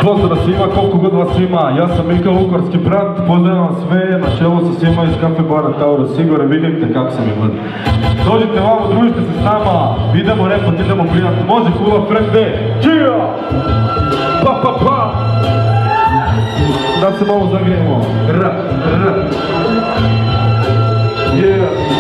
Pozdrav svima, koliko god vas ima. Ja sam Mika Vukovarski brat, pozdravljam sve na čelu sa svima iz kafe bara Taurus Igor, vidite kako sam imad. Dođite vamo, družite se s nama, idemo repat, idemo prijat. Može kula frende, čija! Pa pa pa! Da se malo zagrijemo. R, r. Yeah.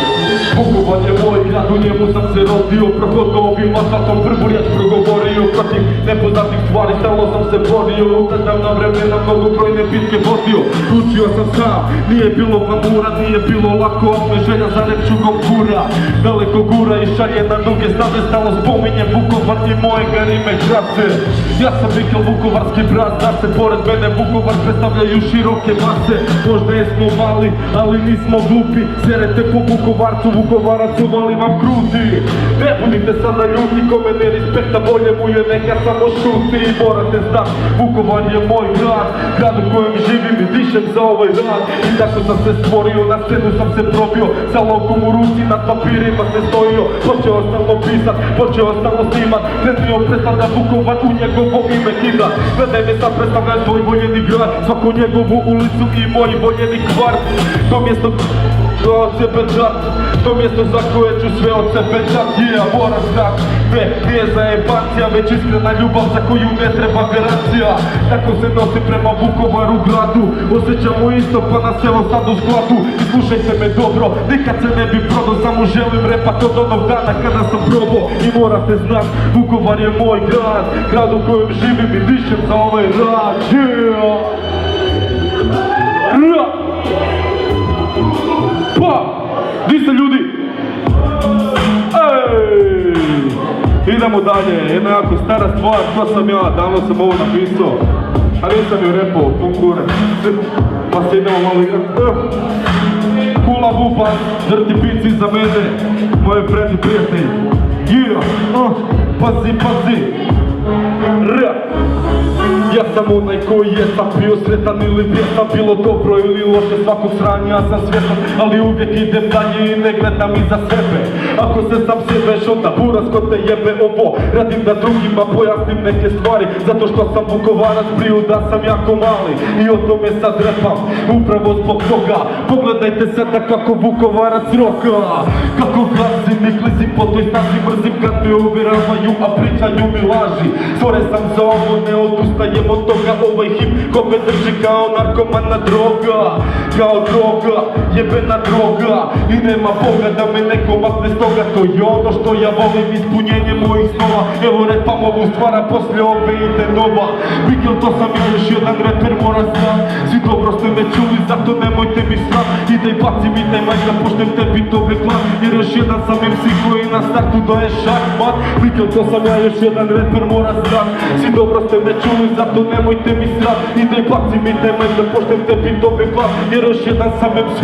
Vukovar je moj grad, u njemu sam se rodio, prohodao ovim asfaltom prvu riječ progovorio, protiv nepoznatih stvari stalno sam se borio, udavna vremena mnogo brojne bitke vodio, učio sam sam, nije bilo glamura, nije bilo lako, ali me želja za repčugom gura, daleko gura i šalje na duge staze, stalno spominjem Vukovar i mojega rime krase. Ja sam Mikl Vukovarski brat, da se pored mene Vukovar predstavljaju široke mase, možda jesmo mali, ali nismo glupi, serete po Vukovarcu, Vukovarac uvali vam kruti. Ne budite sada ljuti, kome ne respekta, bolje mu je neka samo šuti. I morate znat, Vukovar je moj grad, grad u kojem živim i dišem za ovaj rad. I tako sam se stvorio, na scenu sam se probio, sa lovkom u ruci nad papirima se stojio. Počeo stalno pisat, počeo stalno snimat, krenio predstavlja Vukovar u njegovo ime kida. Gledaj me sad predstavljaj svoj voljeni grad, svaku njegovu ulicu i moj voljeni kvart. To mjesto od sebe džat, to mjesto za koje ću sve od sebe džat. Yeah, moram znak, ne, nije zajebancija, već iskrena ljubav za koju ne treba garancija. Tako se nosi prema Vukovaru gradu, osjećamo isto pa nas evo sad u skladu. I slušajte me dobro, nikad se ne bi prodao, samo želim repat od onog dana kada sam probao. I morate znat, Vukovar je moj grad, grad u kojem živim i dišem za ovaj rad. Yeah! Pa! Di ste ljudi? Ej! Idemo dalje, jedna jako stara stvar, to sam ja, davno sam ovo napisao. A nisam ju repao, pun kurac. Pa se idemo malo igrat. Kula buba, drti pici za mene, moje friend i prijatelji. Yeah! Pazi, pazi! R! Ja sam onaj koji je sam bio sretan ili vjesan, bilo dobro ili loše svakog sranja, ja sam svjetan, ali uvijek idem dalje i ne gledam iza sebe. Ako se sam sjebeš onda buras ko te jebe ovo, radim da drugima pojasnim neke stvari, zato što sam Vukovarac priju da sam jako mali i o tome sad repam, upravo zbog toga. Pogledajte sada kako Vukovarac roka, kako glazim i klizim po toj stazi, mrzim kad me uvjeravaju, a pričaju mi laži. Stvore sam za ovo, ne odustajem od toga, ovaj hip ko me drži kao narkomana droga. Kao droga, jebena droga, i nema Boga da me neko makne s toga. To je ono što ja volim, ispunjenje mojih snova. Evo repam ovu stvara, poslije ove ide nova. Mikl, to sam ja, još jedan reper, mora znam. Svi dobro ste me čuli, zato nemojte mi sram. Idej baci mi taj majk da poštem tebi to reklam, jer još jedan sam MC koji na startu daje šahmat. Mikl, to sam ja, još jedan reper, mora znam. Svi dobro ste me čuli, zato nemojte mi sram. Idej baci mi taj majk da poštem tebi to reklam, jer još jedan sam MC.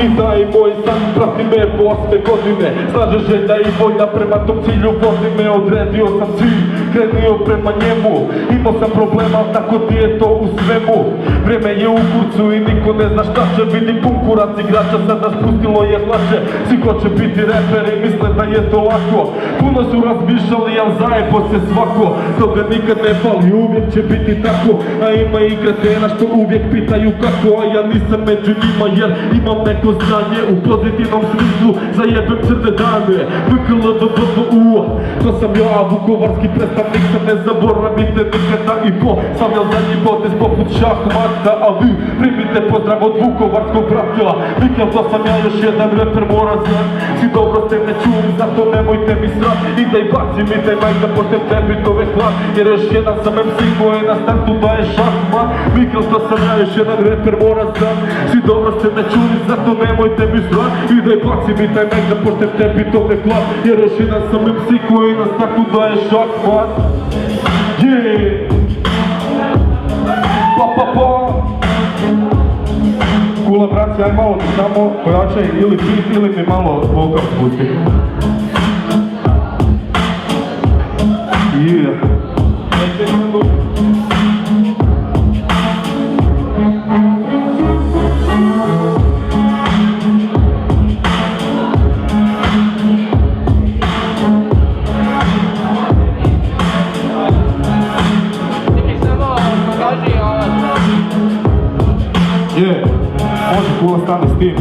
I da i moj san prati me po 8 godine, snaže želja i volja prema tom cilju vodi me, odredio sam cilj, krenio prema njemu. Imao sam problema, tako ti je to u svemu. Vrijeme je u kurcu i niko ne zna šta će, vidi pun kurac igrača, sada spustilo je hlače. Svi hoće biti reperi, misle da je to lako, puno su razmišljali, al zajepo se svako. Toga nikad ne fali, uvijek će biti tako, a ima i kretena što uvijek pitaju kako, a ja nisam među njima jer imam neko znanje u pozitivnom smislu, zajebem crne dane. VKLVVU, to sam ja, vukovarski predstavnik, se ne zaboravite nikada i po. Stavljam zadnji potez poput šahmata, a vi primite pozdrav od vukovarskog brata. Mikl, to sam ja, još jedan reper, mora znam. Svi dobro ste me čuli, zato nemojte mi sram. Idej baci mi taj majk da poštem tebi to reklam, jer još jedan sam MC koji na startu daje šahmat. Mikl, to sam ja, još jedan reper, mora znam. Svi dobro ste me čuli, zato nemojte mi sram. Idej baci mi taj majk da poštem tebi to reklam, jer još jedan sam MC koji na startu daje šahmat. Yeah! Pa pa pa! Kula braci, aj malo ti samo pojačaj ili beat ili mi malo vokal spusti. Yeah! kula stane s tim.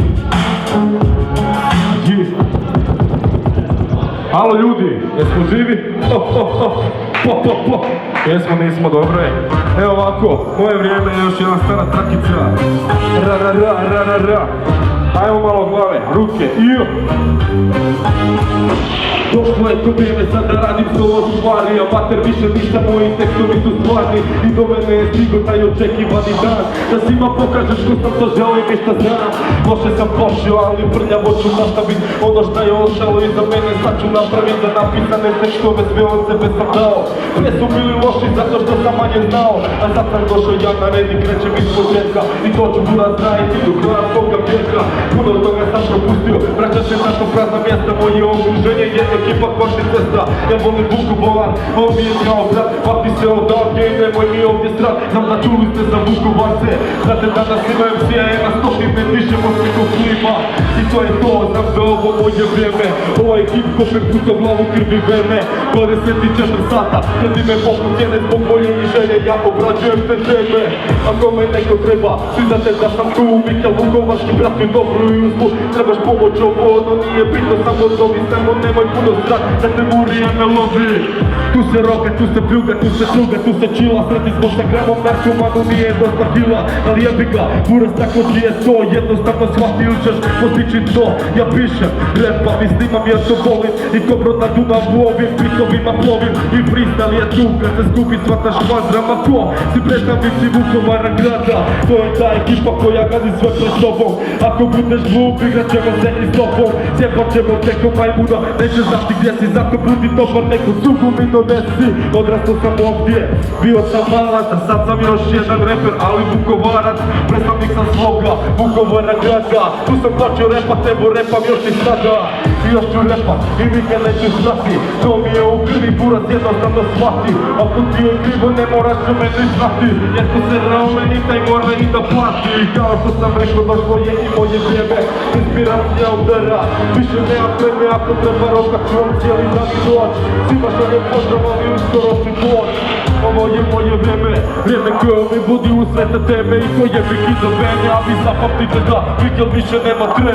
Halo ljudi, jesmo živi? Jesmo, nismo, dobro je. Evo ovako, moje vrijeme je još jedna stara trakica. Ra. Ajmo malo glave, ruke, iyo. Došlo je to vrijeme sad da radim solo stvari, a mater više nisam, moji tekstovi su stvarni. I do mene je stigo taj očekivani dan, da svima pokažeš ko sam to želim i šta znam. Loše sam pošio, ali prljavo ću nastavit ono šta je ostalo iza mene. Sad ću napravit za napisane tekstove, sve od sebe sam dao. Sve su bili loši zato što sam manje znao, a sad sam došao ja na red i krećem iz početka. I to ću buraz znajiti do kraja svoga vijeka. Puno od toga sam propustio, vraćam se na to prazna mjesta, moje okruženje je ekipa koši cesta. Ja volim Vukovar, ovo mi je kao brat, papi se odavdje i nemoj mi ovdje strat. Znam da čuli ste za Vukovarce, znate danas imam CIA na stotine više moskvitog klima. I to je to, znam da ovo moje vrijeme, ovaj hip kope puto glavu krvi vene. 24 sata, sredi me poput cijene zbog volje i želje, ja obrađujem te teme. Ako me neko treba, svi znate da sam tu, Mikael Vukovarski brat mi dobru i uzbu. Trebaš pomoć ovo, ono nije bitno, samo zovi, samo nemoj puno strat, da te murije ne lovi. Tu se roga, tu se pljuga, tu se čuga, tu se čila, sredi zbog sa gramom narkomanu nije dosta kila. Ali jebi ga, buraz tako ti je to, jednostavno shvatio ćeš postići to. Ja pišem, repam i snimam jer to volim, i ko brod na Dunavu ovim pitovima plovim. I freestyle je tu, kad se skupi shvataš kvadrama ko si predstavnici Vukovara grada. To je ta ekipa koja gazi sve pred sobom. Ako budeš glup, igrat ćemo se i s tobom. Sjepat ćemo teko majmuna, neće znati gdje si, zato budi dobar, neko sugu mi donesi. Odrastao sam ovdje, bio sam malac, a sad sam još jedan reper, ali Vukovarac. Predstavnik sam svoga Vukovara grada. Tu sam počeo repat, evo repam još i sada. I još ću repat i nikad neću znati. To mi je u krvi, buraz jednostavno shvati. Ako ti je krivo ne moraš o meni znati, jer ko se rao meni taj mora i da plati. I kao što sam rekao, došlo je i moje vrijeme, inspiracija udara. Više nema treme, ako treba roka ću vam cijeli dan i doć. Svima šaljem pozdrav, ali uskoro ću doć. Ovo je moje vrijeme, vrijeme koje mi budi u sve te teme i koje bih iza mene. A vi zapamtite da Mikael više nema treme.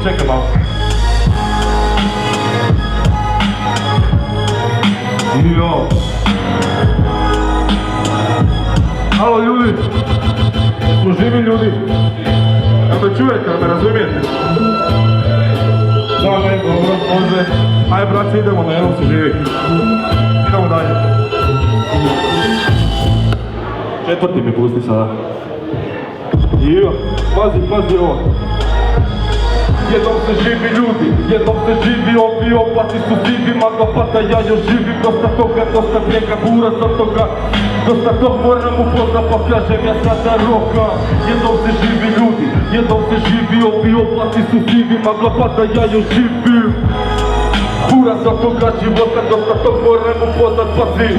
Čekaj malo. Jo. Halo ljudi, smo živi ljudi. Jel me čujete, jel me razumijete? Da, ne, dobro, može. Ajde braće, idemo na jednom se živi. Idemo dalje. Četvrti mi pusti sada. Jo, pazi ovo. Jednom se živi ljudi, jednom se živi, ovi oplati su živi, magla pada, ja još živim, dosta toga, dosta bijega, buraz od toga, dosta tog moram upoznat, pa kažem ja sada roka. Jednom se živi ljudi, jednom se živi, ovi oplati su živi, magla pada, ja još živim, buraz od toga života, dosta tog moram upoznat, pazi.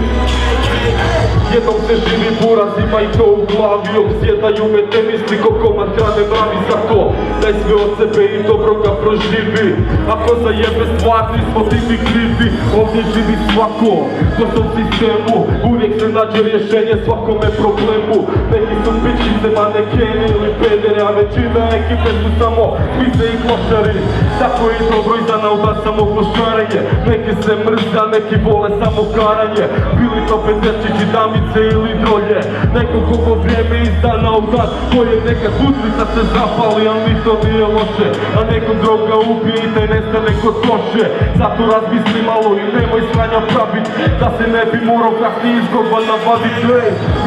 Jednom se živi, buraz ima i to u glavi, obsjedaju me te misli ko komad hrane mravi. Zato daj sve od sebe i dobro ga proživi. Ako zajebe stvarni smo ti mi krivi, ovdje živi svako ko su u sistemu, uvijek se nađe rješenje svakome problemu. Neki su pičice, manekeni ili pedere, a većina ekipe su samo pise i klošari. Tako je dobro i za naudat samo klošarenje, neki se mrze, a neki vole samo karanje. Bili to peterčići, damice ili drolje, neko kogo vrijeme iz dana u dan, koje nekad butlica se zapali, ali ni to nije loše. A neko droga ubije i taj nestane kod koše. Zato razmisli malo i nemoj sranja pravit, da se ne bi morao kasnije izgodba nabavit.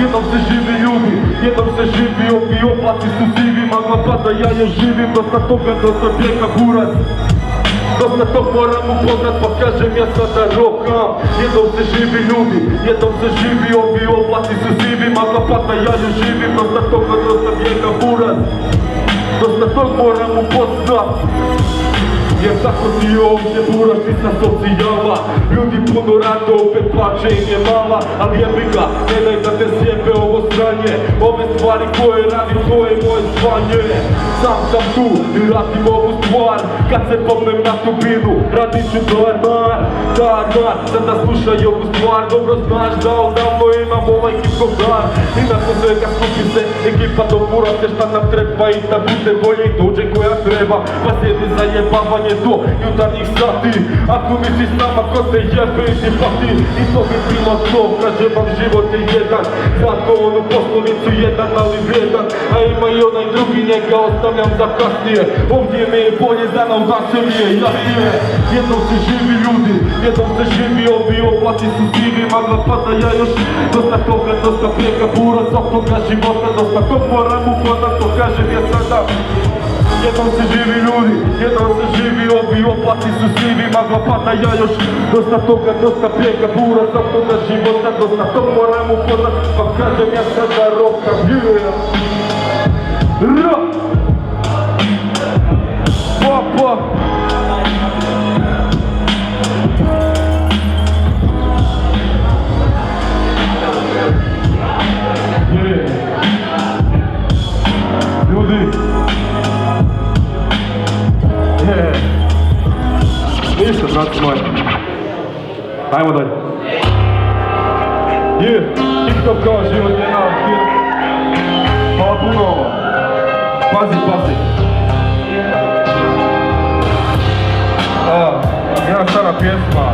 Jednom se živi ljudi, jednom se živi, ovi oplati su sivi, magla pada, ja još živim, dosta toga, dosta bijega, buraz. Dosta tog moram upoznat, pa kažem ja sada rokam. Jednom se živi ljudi, jednom se živi, ovi oblati su sivi, magla pada, ja još živim, dosta toga, dosta bijega, buraz. Dosta tog moram upoznat, jer tako ti je ovdje, buraz, nisam socijala. Ljudi puno rado, opet plaće im je mala, ali jebi ga, ne daj da te sjebe ovo sranje. Ove stvari koje radim, to je moje zvanje. Sam sam tu i radim ovu stvar, kad se pomnem na tubinu, radit ću dolar mar. Sada slušaj ovu stvar, dobro znaš da odavno imam ovaj hip-hop dar. I nakon svega skupi se ekipa dopura se šta nam treba i da bude bolje i dođe koja treba. Pa sjedi za jebavanje do jutarnjih sati. Ako misliš s nama ko te jebe i ti pati. I to bi bilo to, kaže vam život je jedan. Zato onu poslovicu jedan ali vrijedan. A ima i onaj drugi, njega ostavljam za kasnije. Ovdje mi je bolje za nam da se mi je jasnije. Jednom se živi ljudi, jednom se živi ovi oblaci su sivi. Magla pada ja još dosta toga, dosta prijeka bura za toga života. Dosta tog moram upoznat, to kažem ja sada. Jednom se živi ljudi, jednom se živi ovi oblaci su sivi. Magla pada ja još dosta toga, dosta prijeka bura za toga života. Dosta tog moram upoznat, pa kažem ja sada roka vjera. Pa ljudi, ništa, braći moji, ajmo dalje. Hip-hop kao život je na film. Hvala puno. Pazi. Jedna stara pjesma,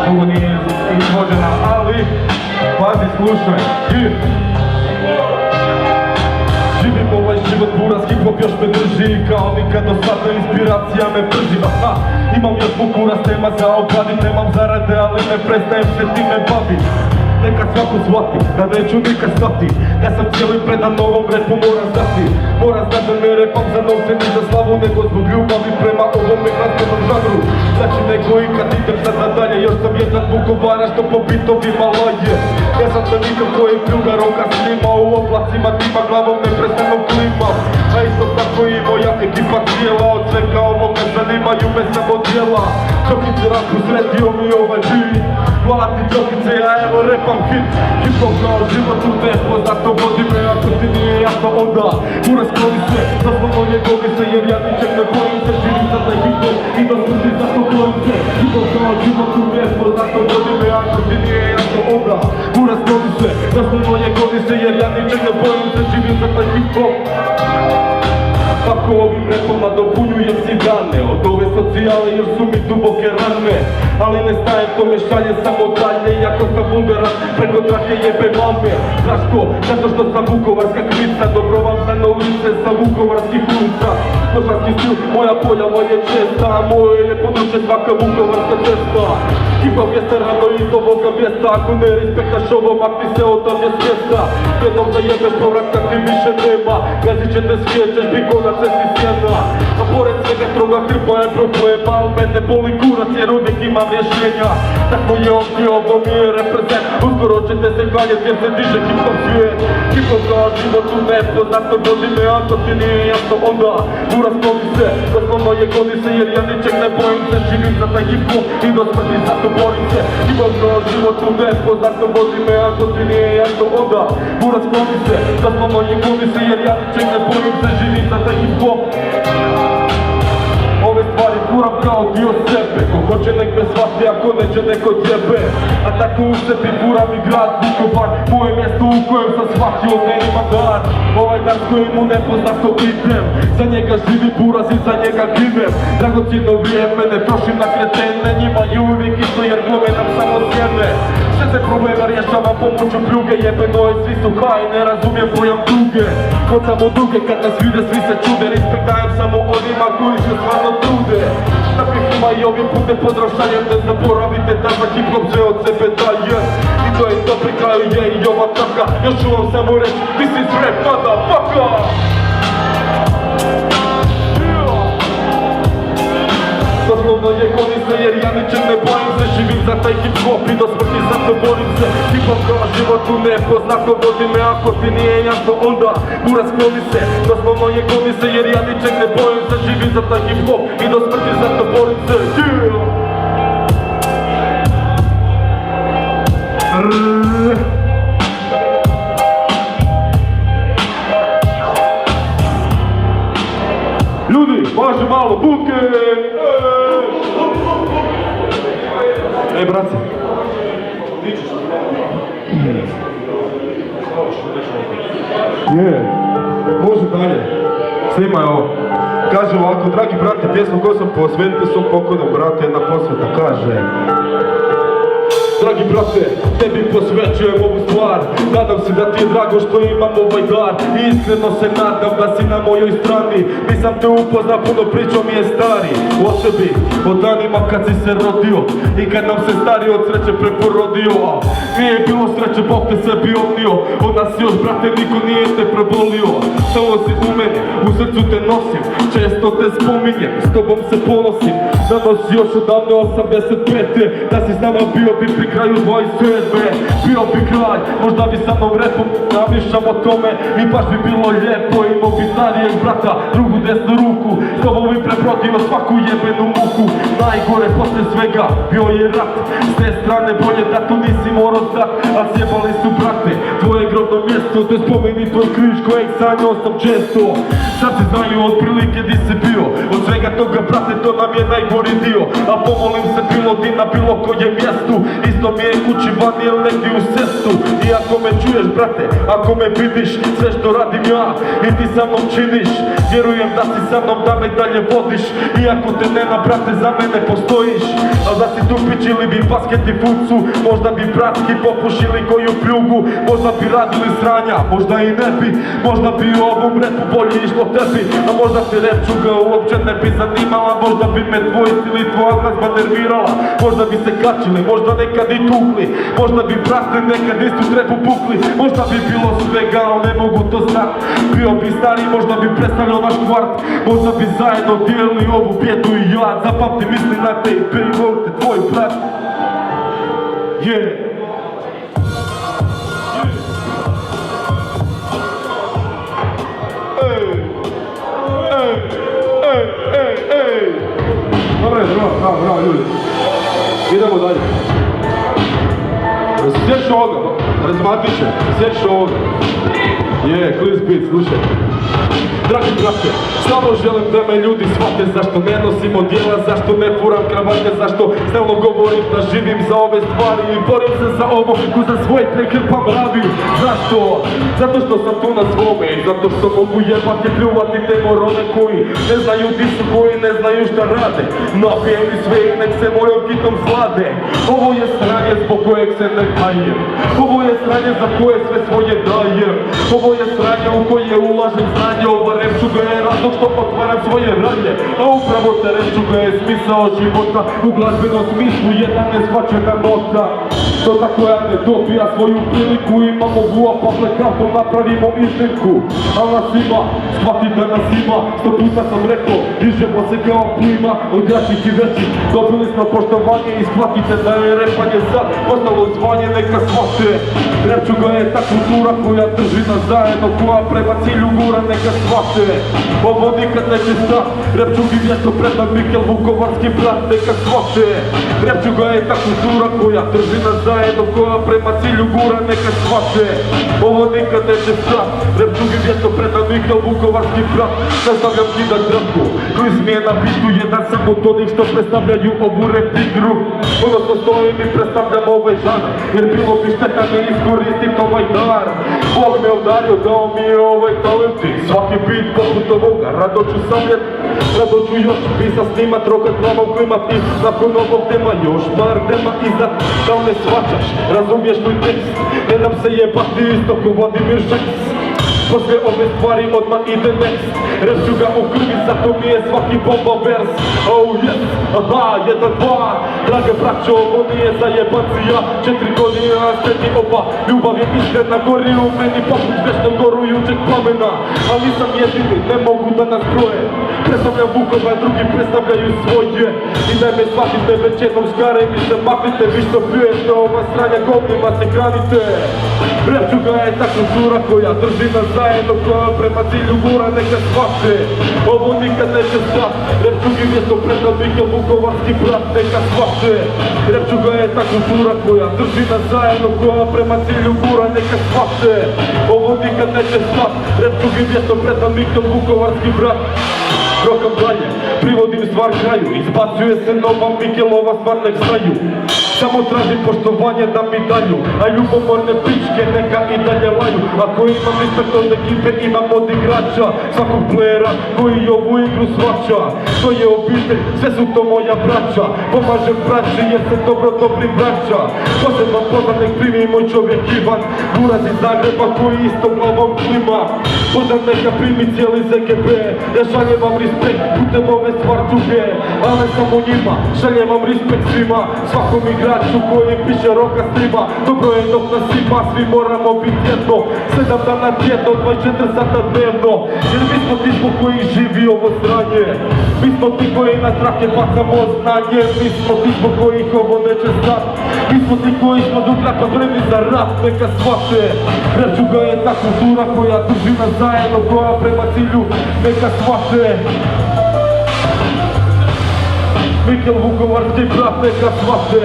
dugo nije izvođena, ali pazi, slušaj. Živim ovaj život buraz, hip-hop još me drži. Kao nikad do sada inspiracija me brži. Imam još bukuras, nema za obradit, nemam zarade, ali ne prestajem se time bavit. Neka svako shvati, da neću nikad stati. Ja sam cijeli predan novom repu, moram znati. Moram znati da ne repam za novce ni za slavu, nego zbog ljubavi prema ovome glazbenom žanru. Znači nego i kad idem sad nadalje, još sam jedan Vukovara što po bitovima laje. Ja sam to nikad koji pljuga roka snima, u oblacima tima glavom neprestano klimam. A isto tako i moja ekipa cijela, od svega ovog ne zanimaju me samo djela. Čokice raku sredio mi ovaj beat, hvala ti čokice, ja evo repam hit. Hip-hop kao život u tempo, zato vodi me, ako ti nije jasno onda Buraz kloni se, zaslovno njegovi se, jer ja ničeg ne bojim se. Živim za taj hip-hop i da služi, zato bojim se. Hip-hop kao život u tempo, zato vodi me, ako ti nije jasno onda Buraz kloni se, zaslovno njegovi se, jer ja ničeg ne bojim se. Živim za taj hip-hop. Tako ovim repom nadopunjujem si dane od ove socijale jer su mi duboke rane. Ali ne stajem, to me šalje samo dalje, iako sam vulgaran, preko trake jebe mame. Zašto? Zato što sam vukovarska klica, dobro vam za ulice sa vukovarskih ulica. Košarski stil, moja polja, moje česta, moje je područje svaka vukovarska cesta. Hip-hop je rano iz ovoga mjesta, ako ne respektaš ovo, makni se odavdje svijesta. Jednom zajebeš povrat kad ti više nema, gazit će te svijet, ćeš biko na cesti sjena. A pored svega stroga hrpa je problema, al mene boli kurac jer uvijek imam rješenja. Tako je ovdje, ovo mi je reprezent, uskoro ćete se kaljet jer se diže hip-hop svijet. Hip-hop kao život u neto, zato vodi me, ako ti nije jasno onda Buraz kloni se, doslovno je goni se, jer ja ničeg ne bojim se. Živim za taj hip-hop i do smrti zato borim se. Hip-hop kao život u neto, zato vodi me, ako ti nije jasno onda Buraz kloni se, doslovno je goni se, jer ja ničeg ne bojim se. Živim za taj hip-hop. Ove stvari furam kao dio sebe, ko hoće nek me shvati, ako neće neko djebe. A tako u sebi furam i grad Vukovar, moje mjesto u kojem sam shvatio ne ima dar. Ovaj dan s kojim mu nepoznato idem, za njega živi buraz i za njega ginem. Dragocjeno vrijeme ne trošim na kretene, njima je uvijek isto jer glome nam samo sjeme. Sve se problema rješavam pomoću pljuge, jebeno je svi su haj, ne razumijem pojam duge. Kod samo duge kad nas vide svi se čude, respekt dajem samo onima koji se stvarno trude. Takvih ima i ovim putem podrašaljem, ne zaboravite da za hip-hop sve od sebe daje. I to je to pri kraju je i ova traka, još ću vam samo reći, this is rap motherfucker. Doslovno je goni se jer ja ničeg ne bojim se. Živim za taj hip-hop i do smrti zato borim se. Hip-hop kao život u nepoznato vodi me, ako ti nije jasno onda Buraz kloni se, doslovno je goni se jer ja ničeg ne bojim se. Živim za taj hip-hop i do smrti zato borim se. Ljudi, važi malo buke! Ej, brace. Je, može dalje. Snimaj ovo. Kaže ovako, dragi brate, pjesmu koju sam posvetio svom pokojnom bratu, jedna posveta kaže: dragi brate, tebi posvećujem ovu stvar. Nadam se da ti je drago što imam ovaj dar. Iskreno se nadam da si na mojoj strani. Nisam te upoznao, puno pričao mi je stari o tebi, o danima kad si se rodio i kad nam se stari od sreće preporodio. Nije bilo sreće, Bog te sebi odnio. Od nas još, brate, niko nije te prebolio. Samo si u meni, u srcu te nosim. Često te spominjem, s tobom se ponosim. Danas još odavno 85. Da si s nama bio bi pri kraju 27. Bio bi kraj, možda bi sa mnom repom namišljam o tome. I baš bi bilo lijepo, imao bi starijeg brata, drugu desnu ruku. S tobom bi prebrodio svaku jebenu muku. Najgore posle svega bio je rat. S te strane bolje da tu nisi morao zdat. A sjebali su brate tvoje grobno mjesto. Te spomeni tvoj križ kojeg sanjao sam često. Sad se znaju otprilike di si bio. Od svega toga brate to nam je najgori dio. A pomolim se bilo di na bilo kojem mjestu. Isto mi je kući vani ili negdje u cestu. I ako me čuješ brate, ako me vidiš, sve što radim ja i ti sa mnom činiš, vjerujem da si sa mnom, da me dalje vodiš. Iako te nema brate, za mene postojiš. A da si tu pičili bi basket i fucu, možda bi bratski popušili koju pljugu. Možda bi radili sranja, možda i ne bi. Možda bi u ovom repu bolje išlo tebi. A možda ti repčuga uopće ne bi zanimala. Možda bi me tvoj stil i tvoja glazba nervirala. Možda bi se kačili, možda nekad i tukli. Možda bi brate nekad istu trepu pukli. Možda bi bilo svega, ali ne mogu to znat. Bio bi stari, možda bi predstavljao naš kvart. Možda bi zajedno dijelili ovu bijedu i jad. Zapamti, misli na te i pej, volite tvoj brat. Yeah. Dobre, bravo, ljudi. Idemo dalje. Sjeć ovoga, razmatiće, sjeć ovoga. Je, Clean Beat, slušaj. Dragi brate, samo želim da me ljudi shvate zašto ne nosim odjela, zašto ne furam kravate, zašto stalno govorim da živim za ove stvari i borim se za ovo ko za svoje prekrpam raviju. Zašto? Zato što sam tu na svome i zato što mogu jebati, pljuvati te morone koji ne znaju di su, koji ne znaju šta rade. Napijem i sve i nek se mojom kitom slade. Ovo je sranje zbog kojeg se ne kajem. Ovo je sranje za koje sve svoje dajem. Ovo je sranje u koje ulažem znanje. Ova repčuga je razlog što otvaram svoje ranje. A upravo te repčuga je smisao života. U glazbenom smislu jedna neshvaćena nota. To tako ja ne dobija svoju priliku. Imamo vuo pa blackout, napravimo iznimku. A nas ima, shvati da nas ima. 100 puta sam rekao, dižemo se kao plima. Od jačih i većih dobili smo poštovanje. I shvatite da je repanje sad postalo zvanje, neka shvate. Repčuga je ta kultura koja drži nas zajedno, koja prema cilju gura, neka shvate. Ovo nikad neće stat, repčugi mjesto predan Mikel Vukovarski brat, neka shvate. Repčuga je ta kultura koja drži nas zajedno, koja prema cilju gura, neka shvate. Ovo nikad neće stat, repčugi mjesto predan Mikel Vukovarski brat. Nastavljam ti da trapku, Kliz mi je na bitu, jedan sam od onih što predstavljaju ovu rap igru. Odnosno stojim i predstavljam ovaj žanr, jer bilo bi šteta ne iskoristim ovaj dar. Bog me udario, dao mi je ovaj talent i svaki beat poput ovoga rado ću samljet, rado ću još pisat, snimat, rokat, glavom klimat i nakon ovog tema još par tema iza. Da li ne shvaćaš, razumiješ moj tekst, ne dam se jebati isto ko Vladimir Šeks. Posle ove stvari odmah ide next. Repčuga u krvi, zato mi je svaki bomba vers. Oh yes, aha, 1, 2. Drage braćo, ovo nije zajebancija. 4 godine na srednji oba. Ljubav je iskrena, gori u meni poput vječno gorujućeg plamena. Ali nisam jedini, ne mogu da nas broje. Predstavljam Vukova, drugi predstavljaju svoje. I daj me shvatite, već jednom škare mi se maknite. Vi što pljujete ova stranja govnima se hranite. Repčuga je ta kultura koja drži nas zajedno, koja prema cilju gura, neka shvate. Ovo nikad neće stat, repčugi mjesto predan Mikel Vukovarski brat, neka shvate. Repčuga je ta kultura koja drži nas zajedno, koja prema cilju gura, neka shvate. Ovo nikad neće stat, repčugi mjesto predan Mikel Vukovarski brat. rokam dalje, privodim stvar kraju, izbacuje se nova Mikelova stvar, nek znaju. Samo tražim poštovanje da mi daju, a ljubomorne pičke neka i dalje laju. Ako imam respekt od ekipe, imam od igrača, svakog playera koji ovu igru shvaća. To je obitelj, sve su to moja braća, pomažem braći jer se dobro dobri braća. Poseban pozdrav nek primi moj čovjek Ivan, Buraz iz Zagreba koji isto glavom klima. Pozdrav neka primi cijeli ZGB, ja šaljem vam respekt putem ove stvarčuge, ali samo njima, šaljem vam respekt svima, svakom igraču koji piše roka strima. Dobro je dok nas ima, svi moramo biti jedno, 7 dana tjedno, 24 sata dnevno. Jer mi smo ti smo koji živi ovo sranje, mi smo ti koji na trake bacamo znanje, mi smo ti smo koji ih ovo neće stati, mi smo ti koji smo do traka vremni za rat, neka shvate. Rečuga je ta kultura koja drži nas zajedno, koja prema cilju, neka shvate. Mikel Vukovarski brat, neka shvate.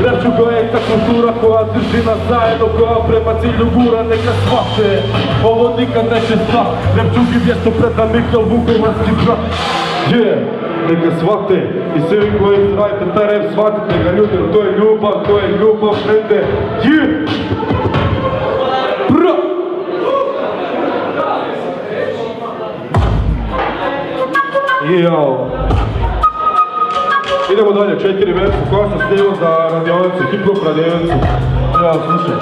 Rečuga je ta kultura koja drži nas zajedno, koja prema cilju gura, neka shvate. Ovo nikad neće stati, Rečugi mjesto preda Mikel Vukovarski brat. Neka shvate i svi vi koji radite taj rap shvatite ga ljudi, to je ljubav, frende. Bra! Jao! Idemo dalje, 4 versa koja sam snimao za radionicu, hip-hop radionicu. Evo, slušaj.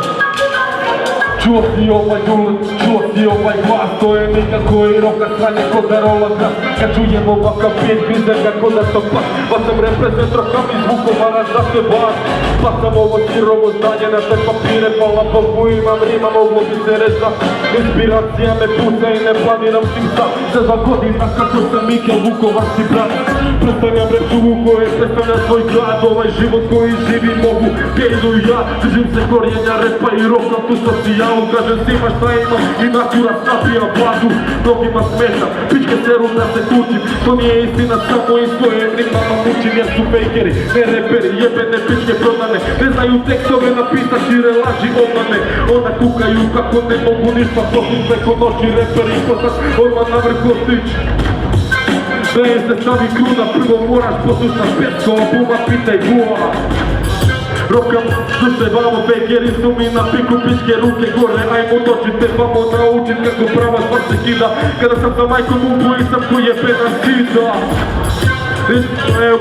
Čuo si ovaj dulet, čuo si ovaj glas, to je neka koji roka sranje kod da rola glas. Kad čujem ovakav pit, grizem ga kod da to pas. Pa sam reprezent rokam iz Vukovara za se vas. Pa sam ovo sirovo zdanje na te papire, hvala Bogu imam rima, moglo bi se reći. Inspiracija me puca i ne planiram tim sam. Za 2 godina kako sam Mikel Vukovarski brat. Predstavljam Rečugu koje predstavlja svoj grad, ovaj život koji živim mogu, gejdu i ja. Držim se korijenja repa i roka, tu socijalno. Kažem svima šta imam i natura snapija vladu. Mnogima smeta, pičke seru da se tučim. To nije istina, samo i svojim rimama mučim jer su fejkeri, ne reperi, jebene pičke prodane. Ne znaju tekstove napisat šire laži obmane. Onda kukaju kako ne mogu ništa poslije preko noći reperi postat odmah na vrh ostić. Da je se stavi kruna, prvo moraš poslušat peskova, buma pitaj gula. Rokam, slušaj vamo, fejkeri su mi na piku, pičke ruke gore, ajmo dođite, vamo naučit kako prava stvar se kida. Kada sam za majkom ubu i sam koji je pedan zida.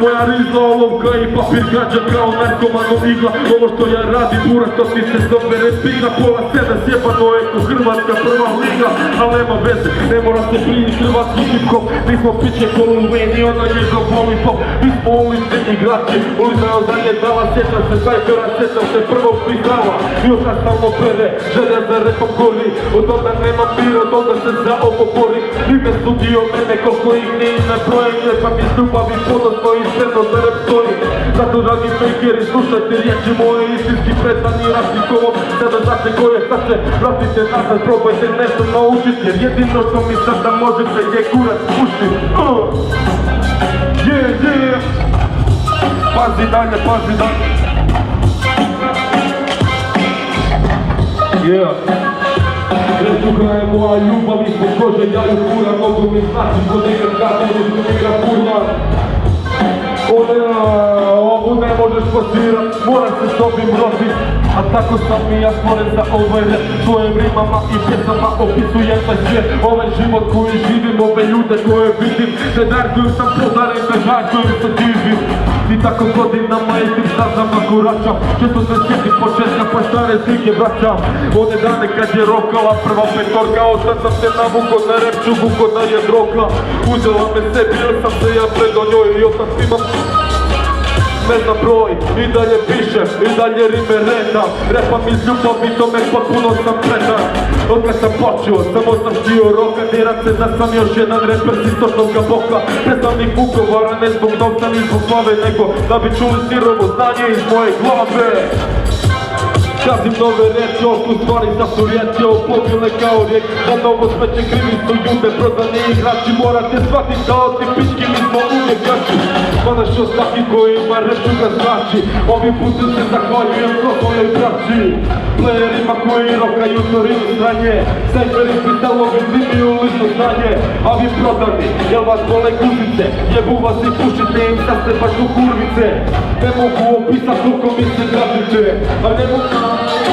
Moja rizla, olovka i papir građa kao narkomanom igla. Ovo što ja radim, buras, to ti se zove respira. Pola 7 sjebano eko, Hrvatska prva liga. Al nema veze, ne mora se brini hrvatski hip-hop. Mi smo pičke Kolumeni, ona je za volipop. Mi smo ulični igrači, ulica je zadnje dala. Sjećam se sajfera, sjećam se prvog prizdava. I od nas stalno prede, želja za repom gori. Od onda nema mira, od onda se za ovo bori. Ime su dio mene, koliko ih nije na broje. Pa mi ljubavi ponosno i sredno za rap stoji. Zato dragi fejkeri, slušajte riječi moje, istinski predani razlikovom. Sada znate ko je, sad se vratite nazad, probajte nešto naučit. Jer jedino što mi sada možete je kurac pušti. Pazi dalje, pazi dalje. Rečuga je moja ljubav ispod kože, ja ju kuram, mogu mi znači ko nekad kada mi igra kurva. Ovu ne možeš pasirat, moram se s ovim rodit. A tako sam i ja stvoren za ovaj rap. Svojim rimama i pjesama opisujem taj svijet. Ovaj život koji živim, ove ljude koje vidim. Ne darkuju sam podaren, ne žarkujem se divim. I tako godinama istim stazama koračam. Često se sjetim početka pa stare slike vraćam. One dane kad je rokala prva petorka. Ostad sam se navuko na Rečugu ko da je droga. Uzela me sebi jer sam se ja predao njoj. I ostad imam ne znam broj, i dalje pišem, i dalje rime redam. Repam iz ljubavi, tome potpuno sam predan. Odkad sam počeo, samo sam htio roka. Diram se da sam još jedan reper s istočnoga boka. Predstavnik Vukovara, ne zbog novca ni zbog slave, nego da bi čuli sirovo znanje iz moje glave. Kazim nove reči, oko stvari sa su rijetke, opobile kao rijek. Na novo smeće krivi su ljude, prodani igrači, morate shvatiti da od ti pički mi smo uvijek jači. Mana što svaki koji ima reću ga znači, ovim putem se zahvaljujem svojoj braći. Playerima koji rokaju torinu stranje, sajperi pitalovi zimi u listu znanje. A vi prodani, jel vas vole guzice, jebu vas i pušite im da ste baš u kurvice. Ne mogu opisat koliko mi se gradite, a ne mogu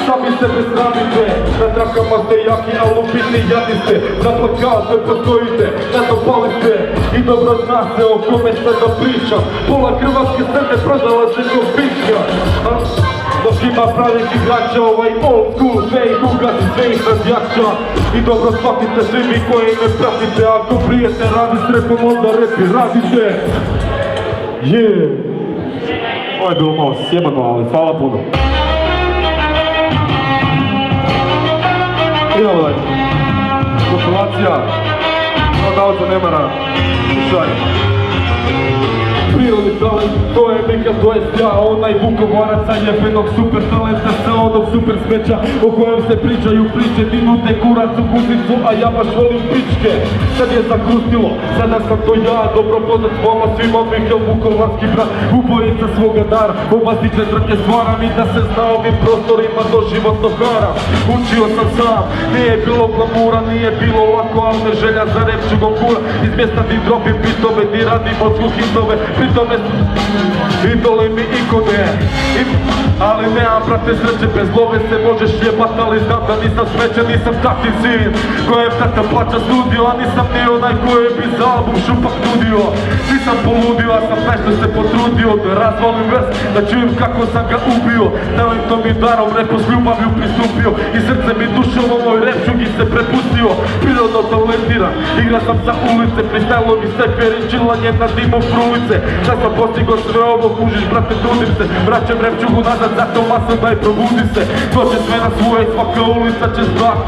sami sebe sramite. Na trakama ste jaki, a lupiti jadi ste, za plakate postojite, na to palite. I dobro zna se o kome se da pričam, pola hrvatske scene prodala se ko pička. Dok ima pravih igrača, ovaj old school, sve ih ugasi, sve ih razjača. I dobro shvatite svi vi koji me pratite, ako prijete radi s repom, onda repi radite. Ovo je bilo malo sjebano, ali hvala puno. Idemo dalje. Kompilacija, prodavaca Nemara, slušaj. Prirodni talent, to je Mika, to je ja, onaj Vukovaraca jebenog super talenta sa onog super smeća o kojem se pričaju priče, minute kurac u guzicu, a ja baš volim pičke. Sad je zakrustilo, sada sam to ja, dobro poznat s vama svima, Mikel Vukovarski brat, ubojica svoga dara, bombastične trke stvaram i da se zna ovim prostorima do životnog hara. Učio sam sam, nije bilo glamura, nije bilo lako, ali ne želja za repčugom kura, iz mjesta di dropim bitove, di radim od hitove. Pritome idole mi ikone, ali nemam brate sreće, bez love se možeš jebat, ali znam da nisam srećan, nisam takvi sin kojem tata plaća studio, a nisam ni onaj koji bi za album šupak nudio. Nisam poludio, a sam nešto se potrudio da razvalim vers, da čujem kako sam ga ubio. Talentom i darom repo s ljubavlju pristupio i srce mi dušom ovoj repčugi se prepustio. Prirodno talentiran, igra sam sa ulice, freestyleom i steperi, čilanje na dimu frulice. Da sam postigo sve ovo, kužiš brate, trudim se, vraćam repčugu nazad, zato masam daj probudi se. To će sve na svoje, svaka ulica će znak,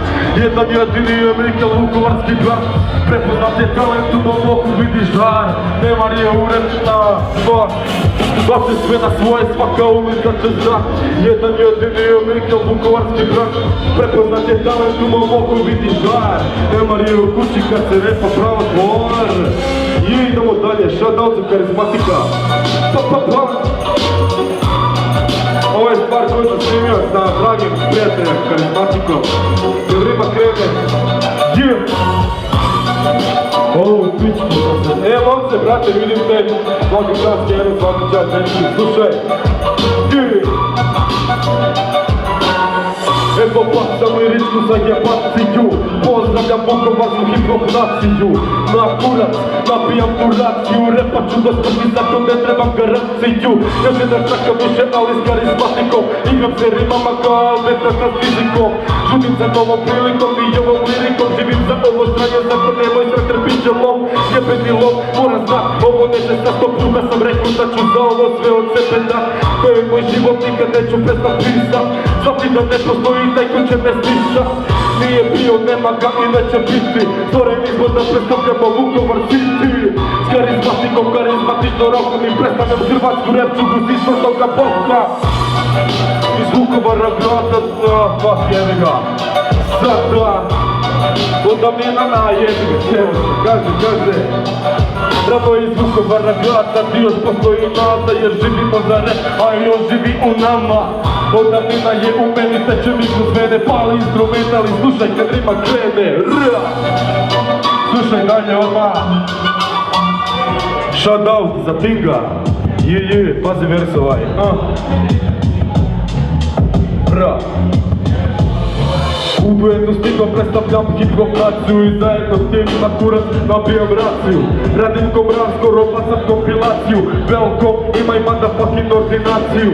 jedan jedini je Mikel Vukovarski brat. Prepoznat je talent u mom oku, vidiš žar, Nemar je urepna stvar. To će sve na svoje, svaka ulica će znak, jedan jedini je Mikel Vukovarski brat. Prepoznat je talent u mom oku, vidiš žar, Nemar je u kući kad se repa pravo tvor. I idemo dalje, shoutout za karizmatika. Ovo je stvar koju sam snimio sa dragim prijateljem karizmatikom. Jer rima krene. Ovo je pički. Momce, brate, vidim te. Svaki čas kjenu, svaki čas neki. Slušaj. Evo pa sam liričku za jebaciju, pozdravljam Vukovarsku hip-hop naciju. Na kurac, nabijam tu raciju, repat ću do smrti, zato ne trebam garanciju. Još jedan čaka više, ali s karizmatikom, igram se rimama kao Alveta sa fizikom. Žudim za novom prilikom i ovom lirikom, živim za ovo stranje, zato nemoj se trpit će lom. Jebeni lom, moram znat, ovo neće sa 100 puta sam rekao da ću za ovo sve od sebe dat. To je moj život, nikad neću prestat pisat, zato da ne postoji taj ko će me stišat. Nije bio, nema ga i neće biti, stvoren izbor da predstavljamo Vukovar City. S karizmatikom, karizmatično rokom i predstavljam hrvatsku repčugu s izvrtoga boka. Iz Vukovara grada, fuck jevi ga. Sada, onda mi je na jebi ga, kaže. Rado iz Vukovara grada, ti još postoji nada, jer živimo za rep, a i on živi u nama. Odavnina je u meni, teče mi kroz mene, pali instrumentali, slušaj kad rima krene. Slušaj dalje odmah. Shoutout za Tinga. Pazi vers ovaj. U duetu s Tingom predstavljam hip-hop naciju i zajedno s tim na kurac nabijam raciju. Radim ko mraz, skoro bacam kompilaciju. Velkom, imaj motherfucking ordinaciju.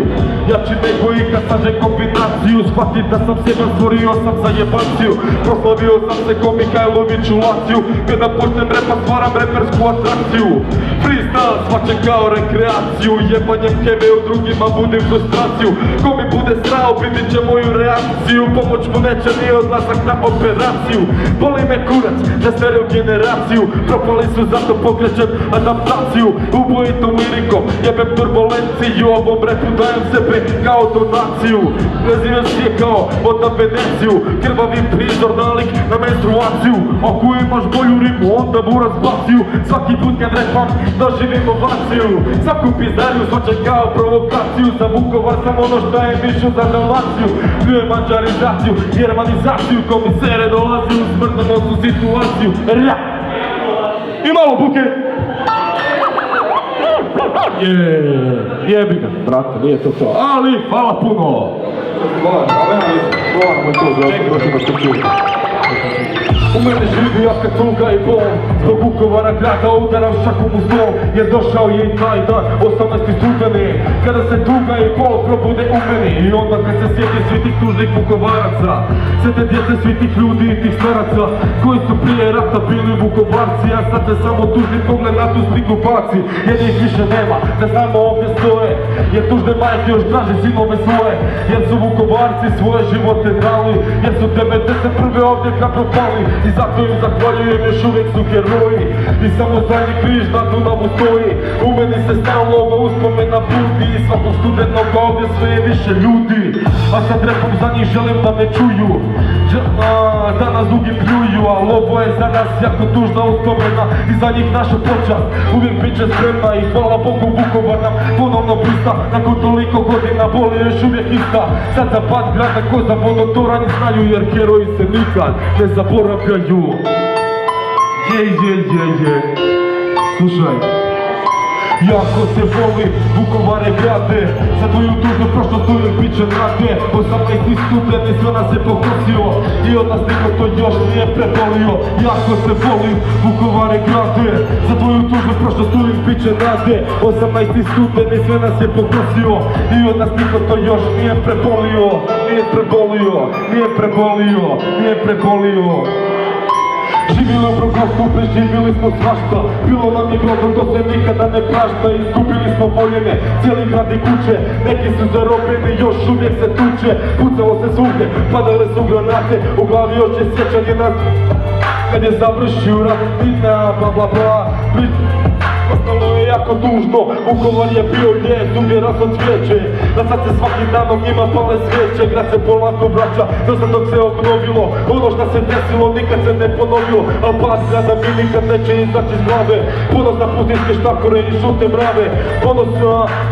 Jači nego i kad sađem kombinaciju. Shvati da sam sjeban, stvorio sam za jebaciju. Proslavio sam se ko Mihajlović u Laciju. Kada počnem repa, stvaram repersku atrakciju. Freestyle shvaćem kao rekreaciju. Jebanjem keve u drugima budim frustraciju. Ko mi bude srao, vidit će moju reakciju, pomoć mu neće ni odlazak na operaciju. Boli me kurac za stariju generaciju, propali su zato pokrećem adaptaciju. Ubojitom lirikom jebem turbulenciju, ovom repu dajem sebe kao donaciju. Preziveš je kao od na Veneciju, krvavi prizor nalik na menstruaciju. Ako imaš bolju rimu onda mu razbaciju, svaki put kad repam doživim ovaciju. Svaku pizdariju zvačaj kao provokaciju, za Vukovar samo ono što je mišlju za Dalmaciju. Pljujem mađarizaciju, germanizaciju, komisere dolazi u smrtonosnu situaciju. I malo buke. Jebi ga, brate, nije to to, ali hvala puno. U mene živi jaka tuga i bol, zbog Vukovara grada udaram šakom u stol, jer došao je i taj dan, 18. studeni, kada se tuga i bol probude u meni. I onda kad se sjeti svi tih tužnih Vukovaraca, sjete djece svi tih ljudi i tih staraca, koji su prije rata bili Vukovarci, a sad se samo tužni pogled na tu sliku baci. Jer ih više nema, da znamo ovdje stoje, jer tužne majke još traže sinove svoje, jer su Vukovarci svoje živote dali, jer su 91. ovdje hrabro pali. I zato im zahvaljujem, još uvijek su heroji. I samo zadnji križ na Dunavu stoji. U meni se stalno ova uspomena budi, i svakog studenog ovdje sve je više ljudi. A sad repom za njih želim da me čuju, da nas drugi pljuju. Ali ovo je za nas jako tužna uspomena i za njih naša počast uvijek bit će spremna. I hvala Bogu Vukovar nam ponovno prista, nakon toliko godina boli još uvijek ista. Sad za pad grada ko za vodotoranje znaju, jer heroji se nikad ne zaboravljaju. Slušaj, jako te voli Vukovare grade, za tvoju tužnu prošlost uvijek bit će nade. 18. studeni sve nas je pokosio i od nas niko to još nije prebolio. Jako te voli Vukovare grade, za tvoju tužnu prošlost uvijek bit će nade. 18. studeni sve nas je pokosio i od nas niko to još nije prebolio. Nije prebolio. Živjeli u Prokopsku, preživjeli smo svašta, bilo nam je grozno, to se nikada ne prašta. Izgubili smo voljene, cijeli grad i kuće, neki su zarobljeni, još uvijek se tuče. Pucalo se svugdje, padale su granate, u glavi oče sjećanje nas kad je završio rat. Bitna, bla bla bla, ostalo je jako tužno. Vukovar je bio lijep, uvijek raslo cvijeće, da sad se svakim danom njima pale svijeće. Grad se polako vraća, dosta dok se obnovilo, ono što se desilo nikad se ne ponovilo. Al pad grada mi nikad neće izaći iz glave, ponos na pustinske štakore i žute mrave. Ponos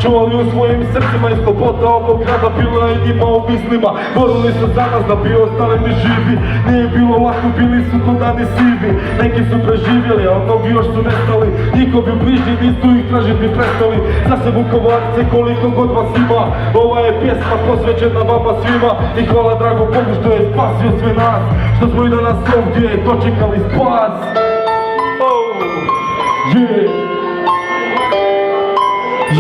čuvali u svojim srcima i sloboda ovog grada bila i njima u mislima. Borili su za nas da bi ostali mi živi, nije bilo lako, bili su to dani sivi. Neki su preživjeli, a mnogi još su nestali, njihovi bližnji nisu ih tražiti prestali. Za se Vukovarce koliko god vas ima, ova je pjesma posvećena vama svima. I hvala dragom Bogu što je spasio sve nas, što smo i danas ovdje dočekali spas.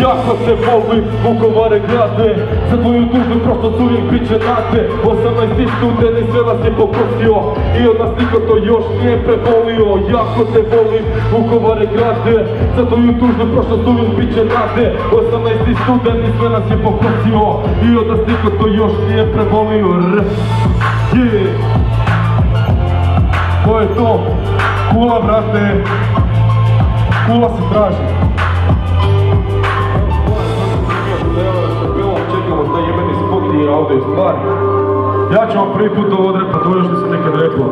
Jako se volim Vukovare grade, za tvoju tužnu prošlost uvijek bit će nade. 18. studeni sve nas je pokosio i od nas niko to još nije prebolio. Jako te volim Vukovare grade, za tvoju tužnu prošlost uvijek bit će nade. 18. studeni sve nas je pokosio i od nas niko to još nije prebolio. To je to, kula brate, kula se traži. Da jebeni spot i audio stvar. Ja ću vam prvi put ovo odrepat, ovo još nisam nekad rekao.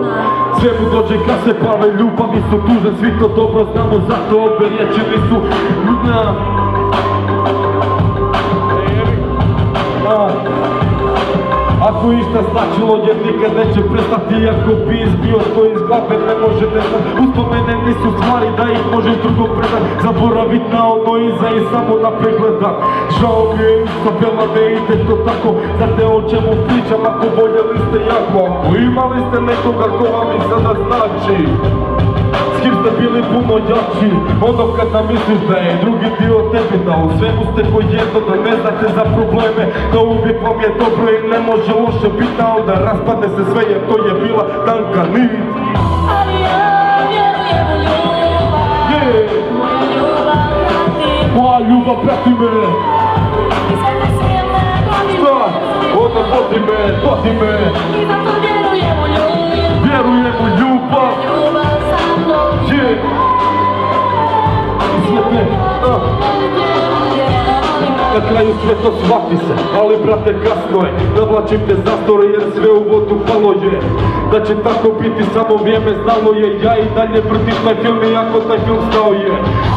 Sve mu dođe kad se pale ljubavi su tužne, svi to dobro znamo, zato ove riječi nisu ljudna. Ako išta značilo jer nikad neće prestati, ako bi izbio to iz glave ne može nestat. Uspomene nisu stvari da ih možeš drugom predat, zaboravit na ono iza i samo naprijed gledat. Žao mi je isto bela ne ide to tako, znate o čemu pričam ako voljeli ste jako, ako imali ste nekoga ko vam i sada znači. S kim ste bili puno jači, ono kad nam misliš da je drugi dio tebi, da u svemu ste ko jedno, da ne znate za probleme, da uvijek vam je dobro i ne može loše biti, a onda raspadne se sve jer to je bila tanka nit. Ali ja vjerujem u ljubav, Moja ljubav prati me. i sve te silne godine. Šta? Onda vodi me do vodi me. I zato vjerujem u ljubav. Vjerujem u ljubav. Ljubav sa mnom. Yeah. Svijetne, na kraju sve to shvati se, ali brate kasno je. Navlačim te zastore jer sve u vodu palo je. Da će tako biti samo vrijeme znalo je. Ja i dalje vrtim taj film iako taj film stao je.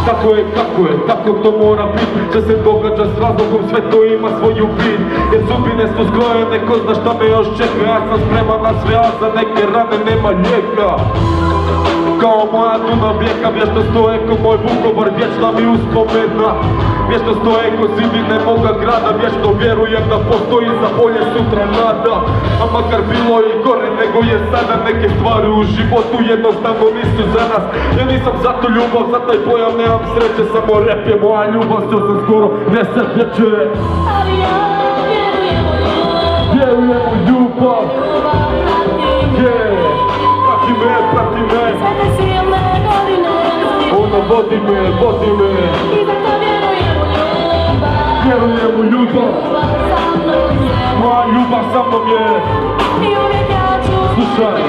Tako je kako je, tako to mora biti. Sve se događa s razlogom, sve to ima svoju bit. Jer sudbine su zgrojene, ko zna šta me još čeka. Ja sam spreman na sve, a za neke rane nema lijeka. Kao moja Dunav rijeka, vječno stoje ko moj Vukovar, vječna mi uspomena. Vječno stoje ko zidine moga grada, vječno vjerujem da postoji za bolje sutra nada. A makar bilo i gore nego je sada, neke stvari u životu jednostavno nisu za nas. Ja nisam za tu ljubav, za taj pojam nemam sreće, samo rap je moja ljubav, što sam skoro nestrpljeće. Ali ja vjerujem u ljubav. Vjerujem u ljubav. Ljubav prati me. Prati me, prati me. Sve te silne godine. Ona vodi me, vodi me. I zato vjerujem u ljubav. Vjerujem u ljubav. Ljubav sa mnom je. Moja ljubav sa mnom je. I uvijek ja ću Slušaj.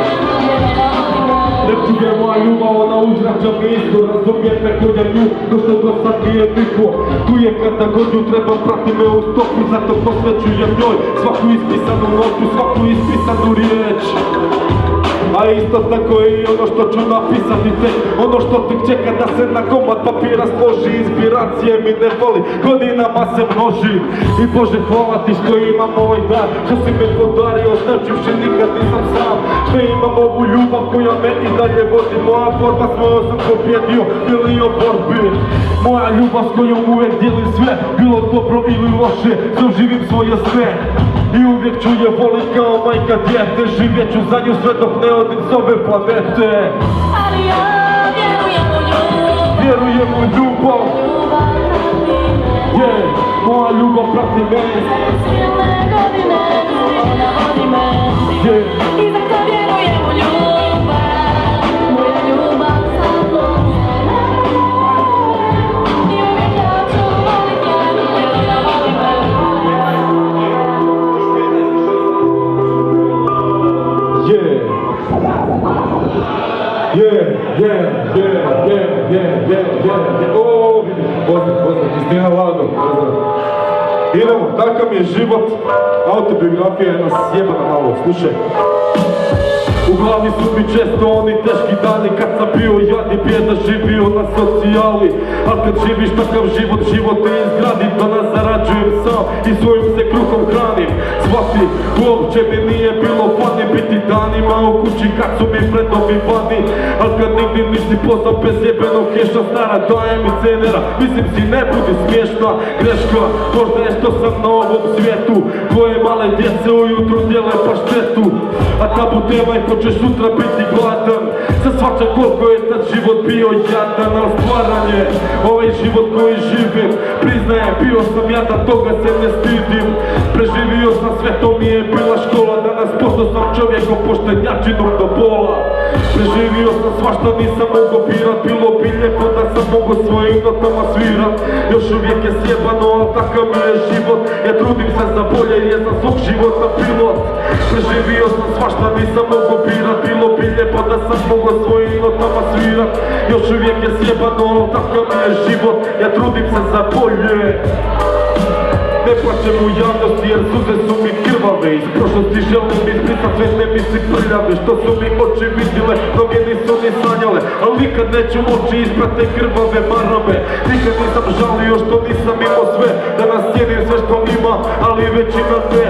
Nek je moja ljubav, ona uzrača me isto. Razumijem me kod je nju, no što do sad nije niko. Tu je kada god ju treba, prati me u stopu. Zato posvećujem njoj svaku ispisanu notu, svaku ispisanu riječ. A isto tako je i ono što ću napisati tek. Ono što tek čeka da se na komad papira složi. Inspiracije mi ne voli, godinama se množi. I Bože hvala ti što imam ovaj dar, što si me podario, značivši nikad nisam sam. Što imam ovu ljubav koja me i dalje vodi. Moja borba s mojom sam pobjedio, milion borbi. Moja ljubav s kojom uvijek dijelim sve, bilo dobro ili loše, živim svoje sve. I uvijek ću je volit kao majka djete, živjet ću za nju sve dok ne odim s ove planete. Ali ja vjerujem u ljubav. Vjerujem u ljubav. Ljubav prati me. Yeah, moja ljubav prati me. Sve te silne godine. Ona vodi me. Yeah. I zato vjerujem u ljubav. Moja ljubav sa mnom je. I uvijek ja ću volit nje. Ona vodi me. Yeah. O, vidi, pozdrav, Kristina Lado, pozdrav. Idemo, takav mi je život, autobiografija je nas sjebana malo, slušaj. U glavi su mi često oni teški dani kad sam bio jad i bijeda živio na socijali. A kad živiš takav život, život te izgradi, danas zarađujem sam i svojim se kruhom hranim. Svaki uopće mi nije bilo fani biti danima u kući kad su mi fredovi vani. A kad nigdje nisi poznam bez jebenog keša, stara daje mi cenera, mislim si ne budi smiješna greška. Možda je što sam na ovom svijetu, tvoje male djece ujutro dijele paštetu. A tabu tema je hoćeš sutra biti gladan. Sad svačam koliko je tad život bio jadan, al stvaran je ovaj život koji živim. Priznajem, bio sam jadan, toga se ne stidim. Preživio sam sve, to mi je bila škola. Danas postao sam čovjekom poštenjačinom do bola. Preživio sam svašta, nisam mogao birat. Bilo bi lijepo da sam mogao svojim notama svirat. Još uvijek je sjebano, al takav mi je život. Ja trudim se za bolje jer sam svog života pilot. Preživio sam svašta, nisam mogao birat. Bilo bi lijepo da sam mogao svojim notama svirat. Još uvijek je sjebano, al takav mi je život. Ja trudim se za bolje. Ne plaćem u javnosti jer suze su mi krvave. Iz prošlosti želim izbrisat sve te misli prljave. Što su mi oči vidjele, mnoge nisu ni sanjale. Ali nikad neću oči isprate krvave marame. Nikad nisam žalio što nisam imao sve. Danas cijenim sve što ima, ali većina ne.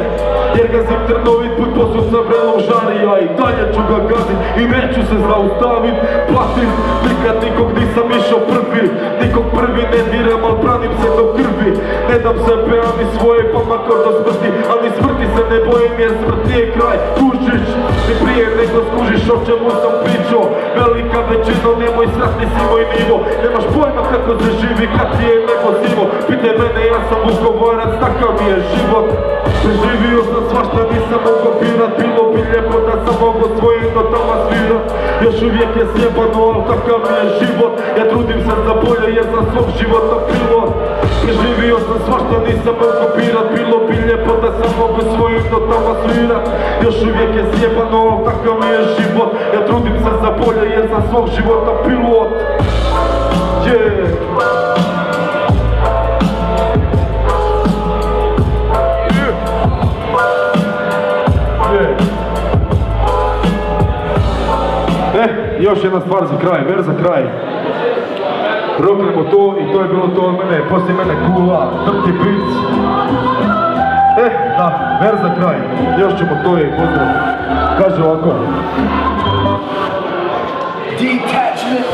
Jer gazim trnovit put poslu sa vrelom žari. Ja i dalje ću ga gazit i neću se zaustavit. Platim, nikad nikog nisam išao prvi. Nikog prvi ne diram, al branim se do krvi. Ne dam sebe, ani svoje pa makar do smrti. Ali smrti se ne bojim jer smrt nije kraj. Kužiš, ni prije nego skužiš o čemu sam pričao. Velika većina, nemoj srat, nisi moj nivo. Nemaš pojma kako se živi kad ti je nebo sivo. Pitaj mene, ja sam Vukovarac, takav mi je život. Preživio sam svašta, nisam mogao birat. Bilo bi lijepo da sam mogu svojim notama svirat. Još uvijek je sjebano, al takav mi je život. Ja trudim se za bolje jer sam svog života pilot. Preživio sam svašta, nisam mogu pirat. Bilo bi lijepo da sam mogu svojim notama svirat. Još uvijek je sjebano, al takav mi je život. Ja trudim se za bolje jer sam svog života pilot. Yeah. Još jedna stvar za kraj, vers za kraj. Roknemo to i to je bilo to od mene, poslije mene Kula, Drti Beats. Da, vers za kraj, još ćemo to i pozdrav. Kaže ovako.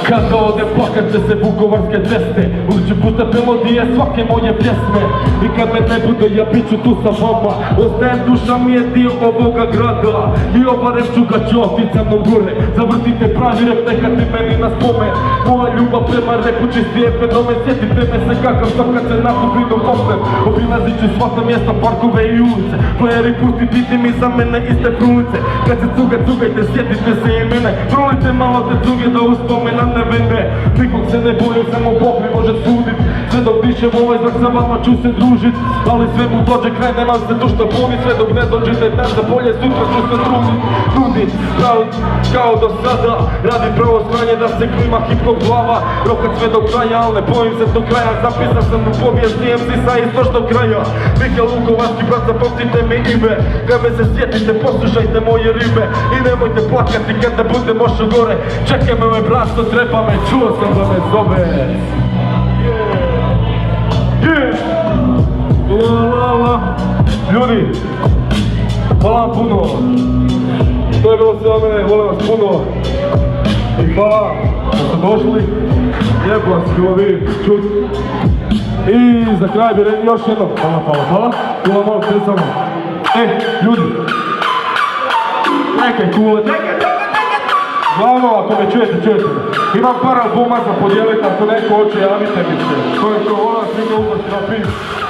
Kada ode plakat će se vukovarske ceste, uđu puta melodije svake moje pjesme. I kad me ne bude ja bit ću tu sa vama, ostajem duša mi je dio ovoga grada. I ova rep ću ga ću sa mnom gore, zavrtite pravi rep neka ti meni na spomen. Moja ljubav prema repu čisti je fenomen, sjetite me se kakav sam kad se nakupinom popnem. Obilazit ću svaka mjesta, parkove i ulice, playeri pusti biti mi za mene iste frulice. Kad se cugajte, sjetite se i mene, prolite malo te cuge da uspomena ne vene. Nikog se ne bojim, samo Bog mi može sudit. Sve dok dišem ovaj zrak sa vama ću se družit, ali sve mu dođe kraj, nemam se tu što boli. Sve dok ne dođete dan za bolje, sutra ću se trudit. Kao do sada, radi pravo znanje da se klima hip-hop glava. Rokat sve do kraja, ali ne bojim se do kraja. Zapisan sam u povijest DMC sa istočnog kraja. Mihajl Vukovarski brat, zapamtite mi ime. Kad me se sjetite, poslušajte moje rime. I nemojte plakati kad ne budem ošao gore. Čekaj me brat, što treba me, čuo sam da me zove. Ljudi, hvala vam puno. To je bilo sve od mene, volim vas puno. I hvala što ste došli. Lijepo vas bilo vidjeti, čut. I za kraj bi rekao još jedno. Hvala. Kula malo samo. Ljudi. Nekaj kule, glavno, ako me čujete. Imam par albuma za podijeliti, ako neko hoće, javite mi se. To je to, volim vas, vidite, upasti na pis.